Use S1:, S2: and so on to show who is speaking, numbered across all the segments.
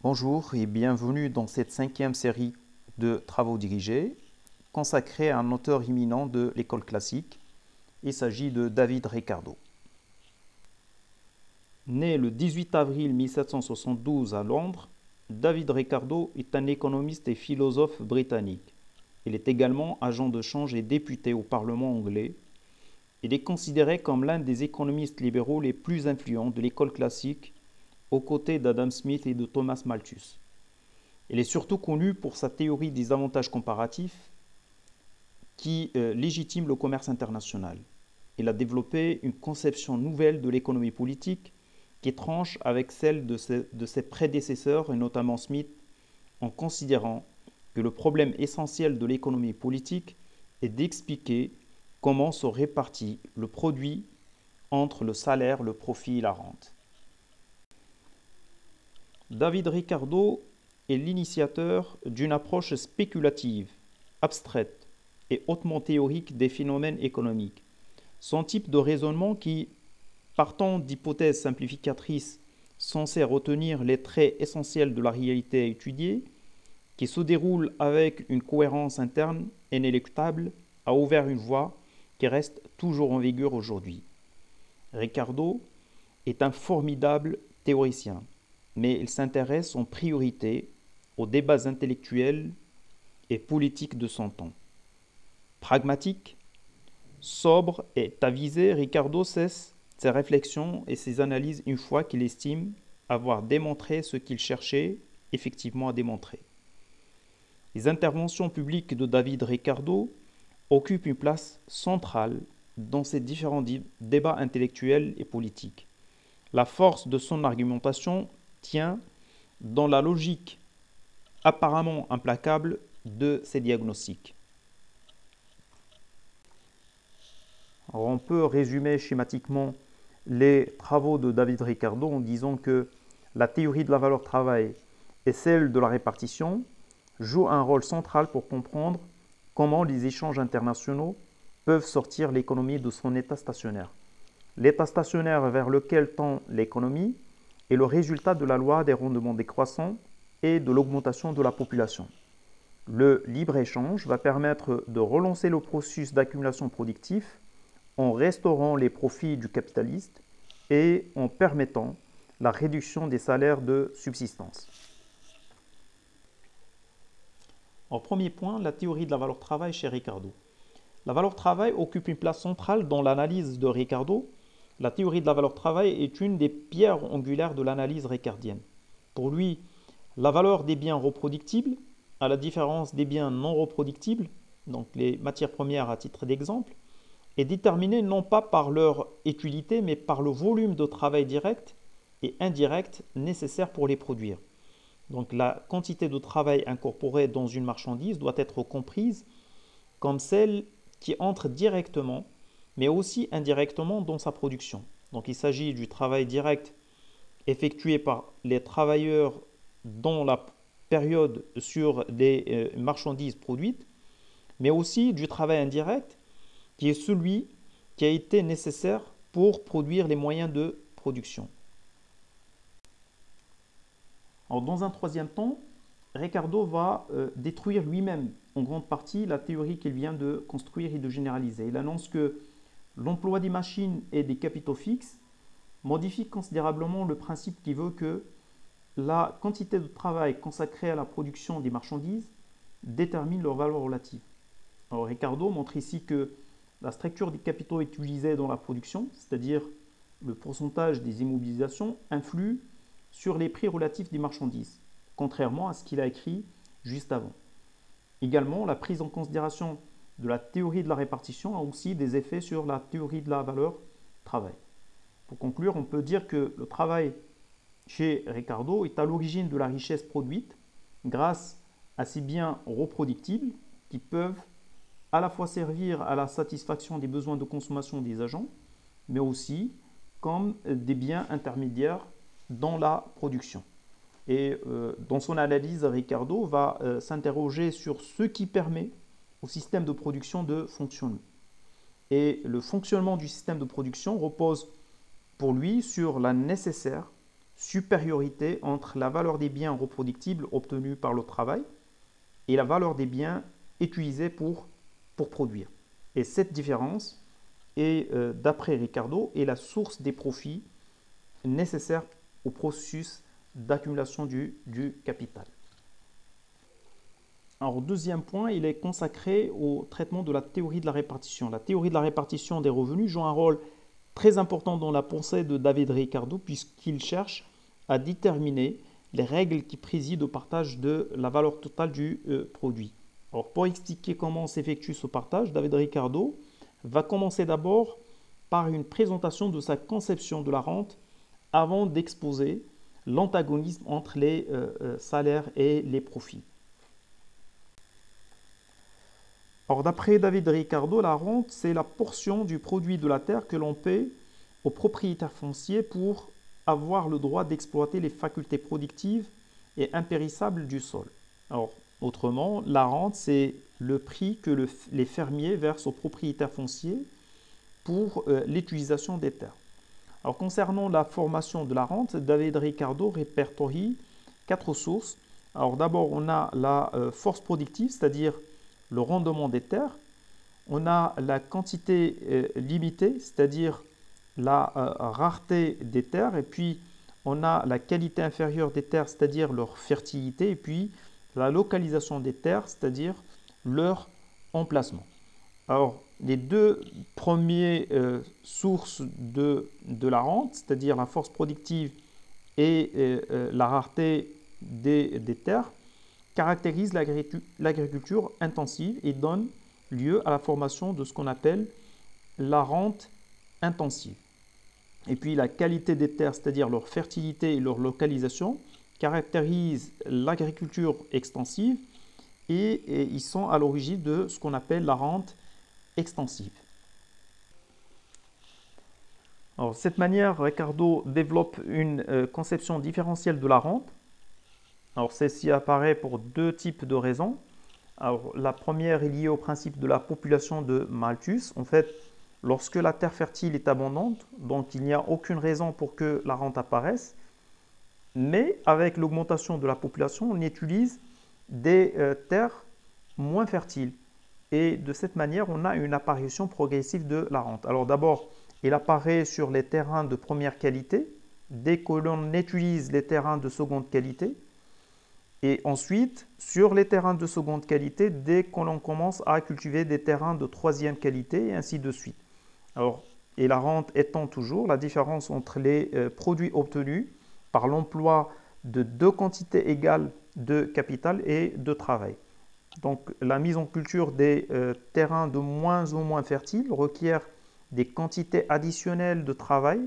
S1: Bonjour et bienvenue dans cette 5e série de travaux dirigés consacrée à un auteur éminent de l'école classique. Il s'agit de David Ricardo. Né le 18 avril 1772 à Londres, David Ricardo est un économiste et philosophe britannique. Il est également agent de change et député au Parlement anglais. Il est considéré comme l'un des économistes libéraux les plus influents de l'école classique, aux côtés d'Adam Smith et de Thomas Malthus. Il est surtout connu pour sa théorie des avantages comparatifs qui légitime le commerce international. Il a développé une conception nouvelle de l'économie politique qui tranche avec celle de ses prédécesseurs, et notamment Smith, en considérant que le problème essentiel de l'économie politique est d'expliquer comment se répartit le produit entre le salaire, le profit et la rente. David Ricardo est l'initiateur d'une approche spéculative, abstraite et hautement théorique des phénomènes économiques. Son type de raisonnement qui, partant d'hypothèses simplificatrices censées retenir les traits essentiels de la réalité à étudier, qui se déroule avec une cohérence interne inéluctable, a ouvert une voie qui reste toujours en vigueur aujourd'hui. Ricardo est un formidable théoricien, mais il s'intéresse en priorité aux débats intellectuels et politiques de son temps. Pragmatique, sobre et avisé, Ricardo cesse ses réflexions et ses analyses une fois qu'il estime avoir démontré ce qu'il cherchait effectivement à démontrer. Les interventions publiques de David Ricardo occupent une place centrale dans ces différents débats intellectuels et politiques. La force de son argumentation tient dans la logique apparemment implacable de ses diagnostics. Alors on peut résumer schématiquement les travaux de David Ricardo en disant que la théorie de la valeur travail et celle de la répartition jouent un rôle central pour comprendre comment les échanges internationaux peuvent sortir l'économie de son état stationnaire. L'état stationnaire vers lequel tend l'économie est le résultat de la loi des rendements décroissants et de l'augmentation de la population. Le libre-échange va permettre de relancer le processus d'accumulation productif en restaurant les profits du capitaliste et en permettant la réduction des salaires de subsistance. En premier point, la théorie de la valeur travail chez Ricardo. La valeur travail occupe une place centrale dans l'analyse de Ricardo. La théorie de la valeur travail est une des pierres angulaires de l'analyse ricardienne. Pour lui, la valeur des biens reproductibles, à la différence des biens non reproductibles, donc les matières premières à titre d'exemple, est déterminée non pas par leur utilité, mais par le volume de travail direct et indirect nécessaire pour les produire. Donc la quantité de travail incorporée dans une marchandise doit être comprise comme celle qui entre directement, mais aussi indirectement dans sa production. Donc il s'agit du travail direct effectué par les travailleurs dans la période sur des marchandises produites, mais aussi du travail indirect qui est celui qui a été nécessaire pour produire les moyens de production. Alors, dans un troisième temps, Ricardo va détruire lui-même en grande partie la théorie qu'il vient de construire et de généraliser. Il annonce que l'emploi des machines et des capitaux fixes modifie considérablement le principe qui veut que la quantité de travail consacrée à la production des marchandises détermine leur valeur relative. Alors, Ricardo montre ici que la structure des capitaux utilisés dans la production, c'est-à-dire le pourcentage des immobilisations, influe sur les prix relatifs des marchandises, contrairement à ce qu'il a écrit juste avant. Également, la prise en considération de la théorie de la répartition a aussi des effets sur la théorie de la valeur travail. Pour conclure, on peut dire que le travail chez Ricardo est à l'origine de la richesse produite grâce à ces biens reproductibles qui peuvent à la fois servir à la satisfaction des besoins de consommation des agents, mais aussi comme des biens intermédiaires dans la production. Et dans son analyse, Ricardo va s'interroger sur ce qui permet au système de production de fonctionner. Et le fonctionnement du système de production repose pour lui sur la nécessaire supériorité entre la valeur des biens reproductibles obtenus par le travail et la valeur des biens utilisés pour produire. Et cette différence est, d'après Ricardo, est la source des profits nécessaires au processus d'accumulation du capital. Alors, deuxième point, il est consacré au traitement de la théorie de la répartition. La théorie de la répartition des revenus joue un rôle très important dans la pensée de David Ricardo puisqu'il cherche à déterminer les règles qui président au partage de la valeur totale du produit. Alors, pour expliquer comment s'effectue ce partage, David Ricardo va commencer d'abord par une présentation de sa conception de la rente avant d'exposer l'antagonisme entre les salaires et les profits. Alors, d'après David Ricardo, la rente, c'est la portion du produit de la terre que l'on paie aux propriétaires fonciers pour avoir le droit d'exploiter les facultés productives et impérissables du sol. Alors, autrement, la rente, c'est le prix que les fermiers versent aux propriétaires fonciers pour l'utilisation des terres. Alors, concernant la formation de la rente, David Ricardo répertorie 4 sources. Alors, d'abord, on a la force productive, c'est-à-dire le rendement des terres. On a la quantité limitée, c'est-à-dire la rareté des terres. Et puis, on a la qualité inférieure des terres, c'est-à-dire leur fertilité. Et puis, la localisation des terres, c'est-à-dire leur emplacement. Alors, les deux premières sources de la rente, c'est-à-dire la force productive et la rareté des terres, caractérisent l'agriculture intensive et donnent lieu à la formation de ce qu'on appelle la rente intensive. Et puis la qualité des terres, c'est-à-dire leur fertilité et leur localisation, caractérisent l'agriculture extensive et ils sont à l'origine de ce qu'on appelle la rente extensive. Alors, de cette manière, Ricardo développe une conception différentielle de la rente. Alors, celle-ci apparaît pour deux types de raisons. Alors, la première est liée au principe de la population de Malthus. En fait, lorsque la terre fertile est abondante, donc il n'y a aucune raison pour que la rente apparaisse. Mais avec l'augmentation de la population, on utilise des terres moins fertiles. Et de cette manière, on a une apparition progressive de la rente. Alors d'abord, il apparaît sur les terrains de première qualité, dès que l'on utilise les terrains de seconde qualité. Et ensuite, sur les terrains de seconde qualité, dès que l'on commence à cultiver des terrains de troisième qualité, et ainsi de suite. Alors, et la rente étant toujours la différence entre les produits obtenus par l'emploi de deux quantités égales de capital et de travail. Donc, la mise en culture des terrains de moins en moins fertiles requiert des quantités additionnelles de travail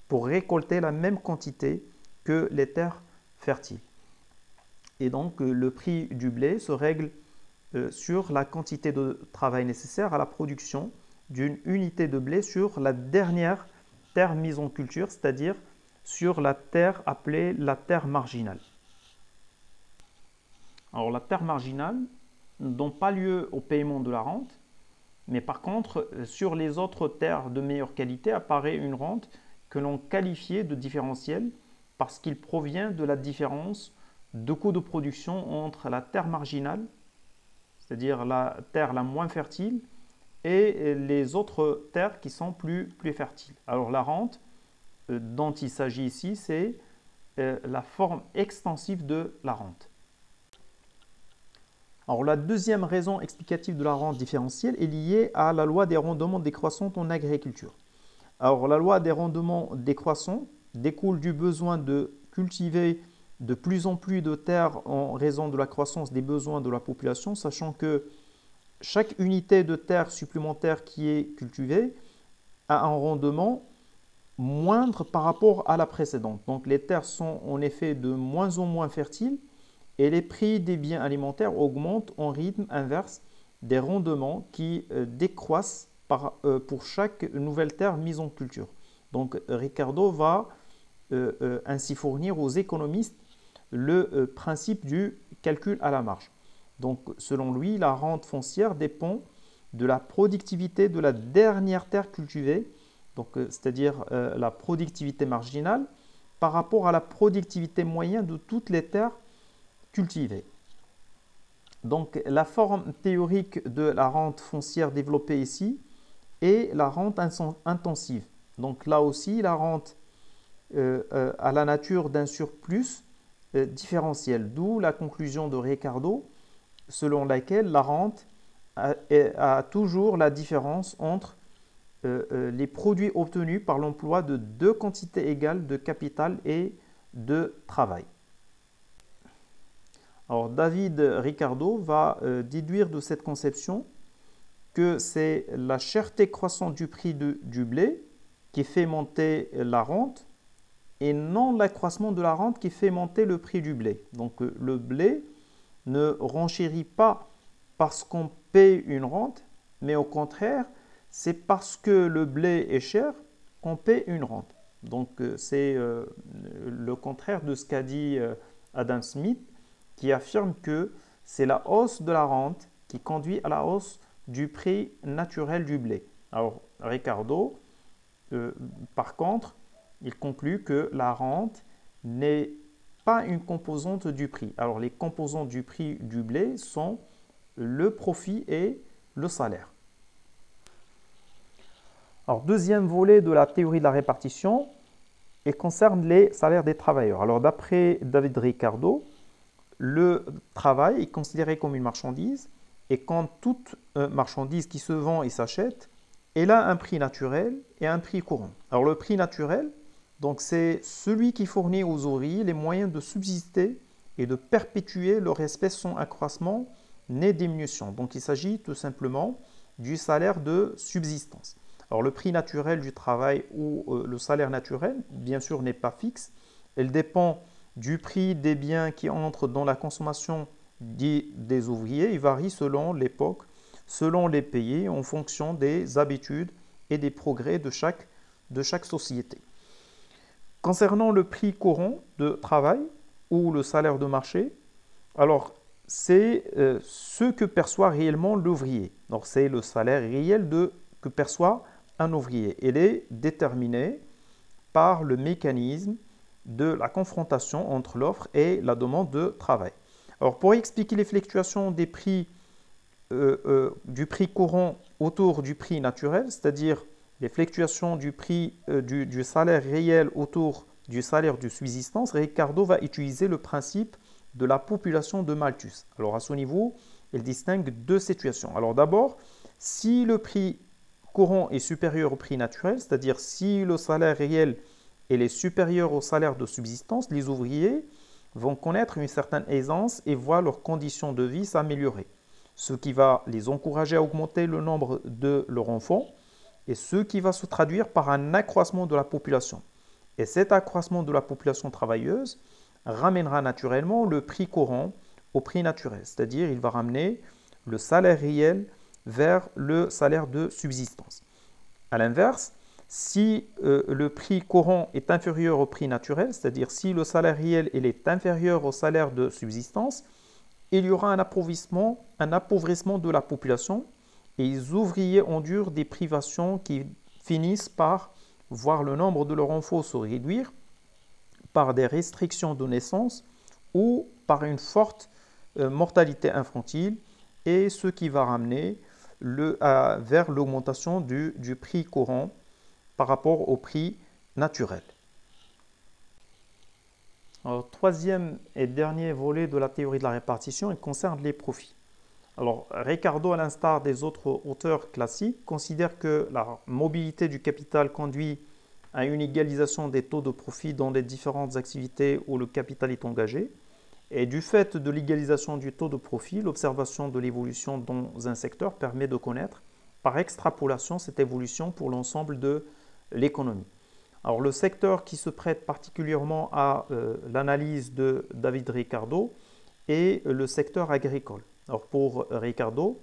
S1: pour récolter la même quantité que les terres fertiles. Et donc, le prix du blé se règle sur la quantité de travail nécessaire à la production d'une unité de blé sur la dernière terre mise en culture, c'est-à-dire sur la terre appelée la terre marginale. Alors, la terre marginale ne donne pas lieu au paiement de la rente, mais par contre, sur les autres terres de meilleure qualité apparaît une rente que l'on qualifiait de différentielle parce qu'il provient de la différence de coût de production entre la terre marginale, c'est-à-dire la terre la moins fertile, et les autres terres qui sont plus fertiles. Alors la rente dont il s'agit ici, c'est la forme extensive de la rente. Alors la deuxième raison explicative de la rente différentielle est liée à la loi des rendements décroissants en agriculture. Alors la loi des rendements décroissants découle du besoin de cultiver de plus en plus de terres en raison de la croissance des besoins de la population, sachant que chaque unité de terre supplémentaire qui est cultivée a un rendement moindre par rapport à la précédente. Donc les terres sont en effet de moins en moins fertiles et les prix des biens alimentaires augmentent en rythme inverse des rendements qui décroissent pour chaque nouvelle terre mise en culture. Donc Ricardo va ainsi fournir aux économistes le principe du calcul à la marge. Donc selon lui, la rente foncière dépend de la productivité de la dernière terre cultivée, donc c'est-à-dire la productivité marginale, par rapport à la productivité moyenne de toutes les terres cultivées. Donc, la forme théorique de la rente foncière développée ici est la rente intensive. Donc, là aussi, la rente a la nature d'un surplus différentiel, d'où la conclusion de Ricardo selon laquelle la rente a toujours la différence entre les produits obtenus par l'emploi de deux quantités égales de capital et de travail. Alors, David Ricardo va déduire de cette conception que c'est la cherté croissante du prix du blé qui fait monter la rente et non l'accroissement de la rente qui fait monter le prix du blé. Donc, le blé ne renchérit pas parce qu'on paye une rente, mais au contraire, c'est parce que le blé est cher qu'on paie une rente. Donc, c'est le contraire de ce qu'a dit Adam Smith, qui affirme que c'est la hausse de la rente qui conduit à la hausse du prix naturel du blé. Alors, Ricardo, par contre, il conclut que la rente n'est pas une composante du prix. Alors, les composantes du prix du blé sont le profit et le salaire. Alors, deuxième volet de la théorie de la répartition, il concerne les salaires des travailleurs. Alors, d'après David Ricardo, le travail est considéré comme une marchandise et quand toute marchandise qui se vend et s'achète, elle a un prix naturel et un prix courant. Alors, le prix naturel, donc c'est celui qui fournit aux ouvriers les moyens de subsister et de perpétuer leur espèce sans accroissement ni diminution. Donc, il s'agit tout simplement du salaire de subsistance. Alors, le prix naturel du travail ou le salaire naturel, bien sûr, n'est pas fixe. Elle dépend du prix des biens qui entrent dans la consommation des ouvriers. Il varie selon l'époque, selon les pays, en fonction des habitudes et des progrès de chaque société. Concernant le prix courant de travail ou le salaire de marché, alors c'est ce que perçoit réellement l'ouvrier. Donc c'est le salaire réel que perçoit un ouvrier. Il est déterminé par le mécanisme de la confrontation entre l'offre et la demande de travail. Alors pour expliquer les fluctuations des prix, du prix courant autour du prix naturel, c'est-à-dire les fluctuations du prix du salaire réel autour du salaire de subsistance, Ricardo va utiliser le principe de la population de Malthus. Alors à ce niveau, il distingue deux situations. Alors d'abord, si le prix courant est supérieur au prix naturel, c'est-à-dire si le salaire réel est supérieur au salaire de subsistance, les ouvriers vont connaître une certaine aisance et voir leurs conditions de vie s'améliorer, ce qui va les encourager à augmenter le nombre de leurs enfants et ce qui va se traduire par un accroissement de la population. Et cet accroissement de la population travailleuse ramènera naturellement le prix courant au prix naturel, c'est-à-dire il va ramener le salaire réel vers le salaire de subsistance. À l'inverse, si le prix courant est inférieur au prix naturel, c'est-à-dire si le salaire réel est inférieur au salaire de subsistance, il y aura un appauvrissement de la population et les ouvriers endurent des privations qui finissent par voir le nombre de leurs enfants se réduire par des restrictions de naissance ou par une forte mortalité infantile et ce qui va ramener vers l'augmentation du prix courant par rapport au prix naturel. Alors, troisième et dernier volet de la théorie de la répartition, il concerne les profits. Alors, Ricardo, à l'instar des autres auteurs classiques, considère que la mobilité du capital conduit à une égalisation des taux de profit dans les différentes activités où le capital est engagé. Et du fait de l'égalisation du taux de profit, l'observation de l'évolution dans un secteur permet de connaître par extrapolation cette évolution pour l'ensemble de l'économie. Alors le secteur qui se prête particulièrement à l'analyse de David Ricardo est le secteur agricole. Alors pour Ricardo,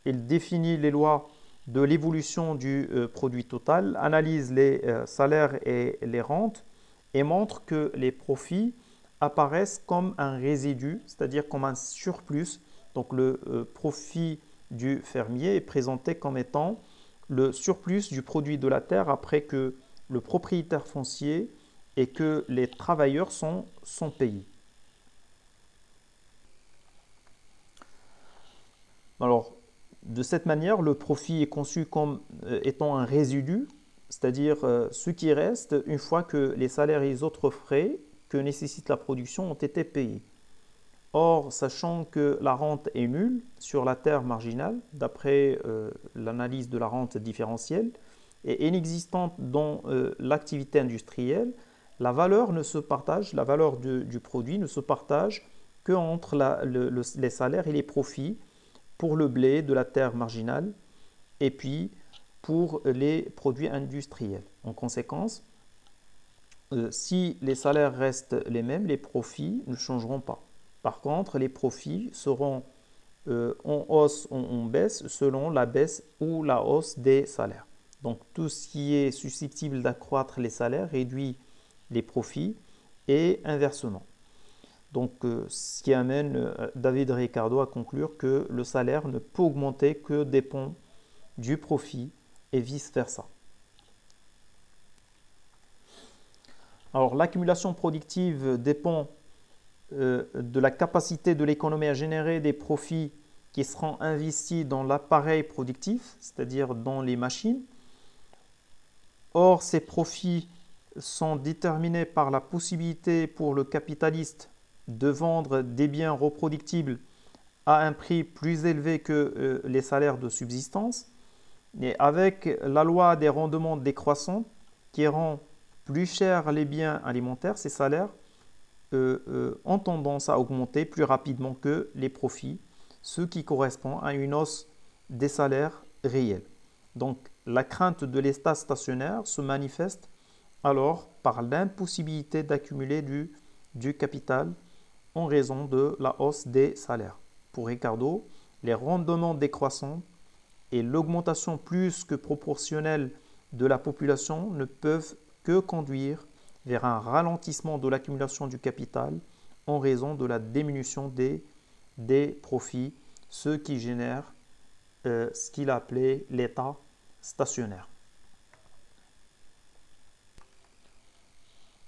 S1: il définit les lois de l'évolution du produit total, analyse les salaires et les rentes et montre que les profits apparaissent comme un résidu, c'est-à-dire comme un surplus. Donc le profit du fermier est présenté comme étant le surplus du produit de la terre après que le propriétaire foncier et que les travailleurs sont payés. Alors, de cette manière, le profit est conçu comme étant un résidu, c'est-à-dire ce qui reste une fois que les salaires et les autres frais que nécessite la production ont été payés. Or, sachant que la rente est nulle sur la terre marginale, d'après l'analyse de la rente différentielle, et inexistante dans l'activité industrielle, la valeur du produit ne se partage qu'entre les salaires et les profits pour le blé de la terre marginale et puis pour les produits industriels. En conséquence, si les salaires restent les mêmes, les profits ne changeront pas. Par contre, les profits seront en hausse ou en baisse selon la baisse ou la hausse des salaires. Donc tout ce qui est susceptible d'accroître les salaires réduit les profits et inversement. Donc ce qui amène David Ricardo à conclure que le salaire ne peut augmenter que dépend du profit et vice-versa. Alors l'accumulation productive dépend de la capacité de l'économie à générer des profits qui seront investis dans l'appareil productif, c'est-à-dire dans les machines. Or, ces profits sont déterminés par la possibilité pour le capitaliste de vendre des biens reproductibles à un prix plus élevé que les salaires de subsistance. Et avec la loi des rendements décroissants qui rend plus chers les biens alimentaires, ces salaires ont tendance à augmenter plus rapidement que les profits, ce qui correspond à une hausse des salaires réels. Donc, la crainte de l'état stationnaire se manifeste alors par l'impossibilité d'accumuler du capital en raison de la hausse des salaires. Pour Ricardo, les rendements décroissants et l'augmentation plus que proportionnelle de la population ne peuvent que conduire vers un ralentissement de l'accumulation du capital en raison de la diminution des profits, ce qui génère ce qu'il appelait l'état stationnaire.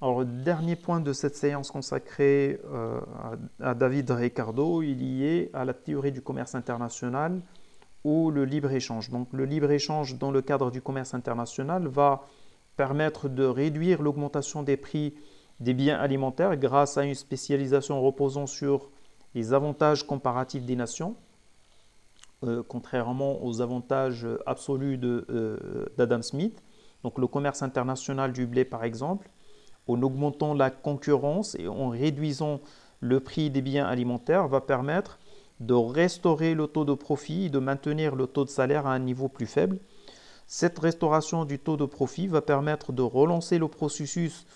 S1: Alors, le dernier point de cette séance consacrée à David Ricardo, il y est à la théorie du commerce international ou le libre-échange. Donc, le libre-échange dans le cadre du commerce international va permettre de réduire l'augmentation des prix des biens alimentaires grâce à une spécialisation reposant sur les avantages comparatifs des nations, contrairement aux avantages absolus d'Adam Smith. Donc, le commerce international du blé, par exemple, en augmentant la concurrence et en réduisant le prix des biens alimentaires, va permettre de restaurer le taux de profit et de maintenir le taux de salaire à un niveau plus faible. Cette restauration du taux de profit va permettre de relancer le processus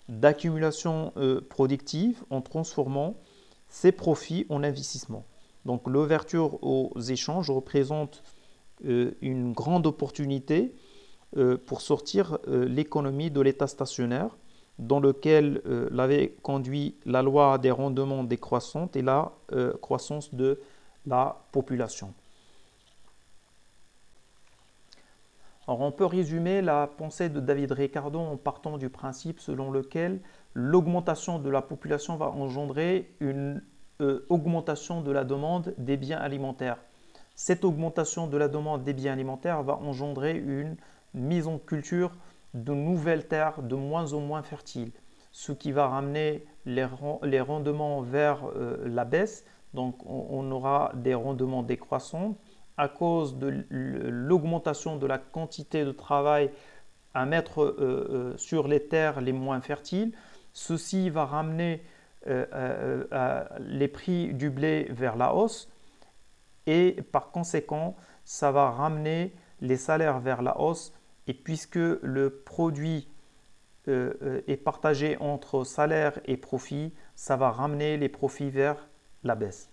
S1: d'accumulation productive en transformant ces profits en investissement. Donc l'ouverture aux échanges représente une grande opportunité pour sortir l'économie de l'état stationnaire dans lequel l'avait conduit la loi des rendements décroissants et la croissance de la population. Alors, on peut résumer la pensée de David Ricardo en partant du principe selon lequel l'augmentation de la population va engendrer une augmentation de la demande des biens alimentaires. Cette augmentation de la demande des biens alimentaires va engendrer une mise en culture de nouvelles terres de moins en moins fertiles, ce qui va ramener les rendements vers la baisse. Donc, on aura des rendements décroissants à cause de l'augmentation de la quantité de travail à mettre sur les terres les moins fertiles. Ceci va ramener les prix du blé vers la hausse et par conséquent, ça va ramener les salaires vers la hausse. Et puisque le produit est partagé entre salaire et profit, ça va ramener les profits vers la baisse.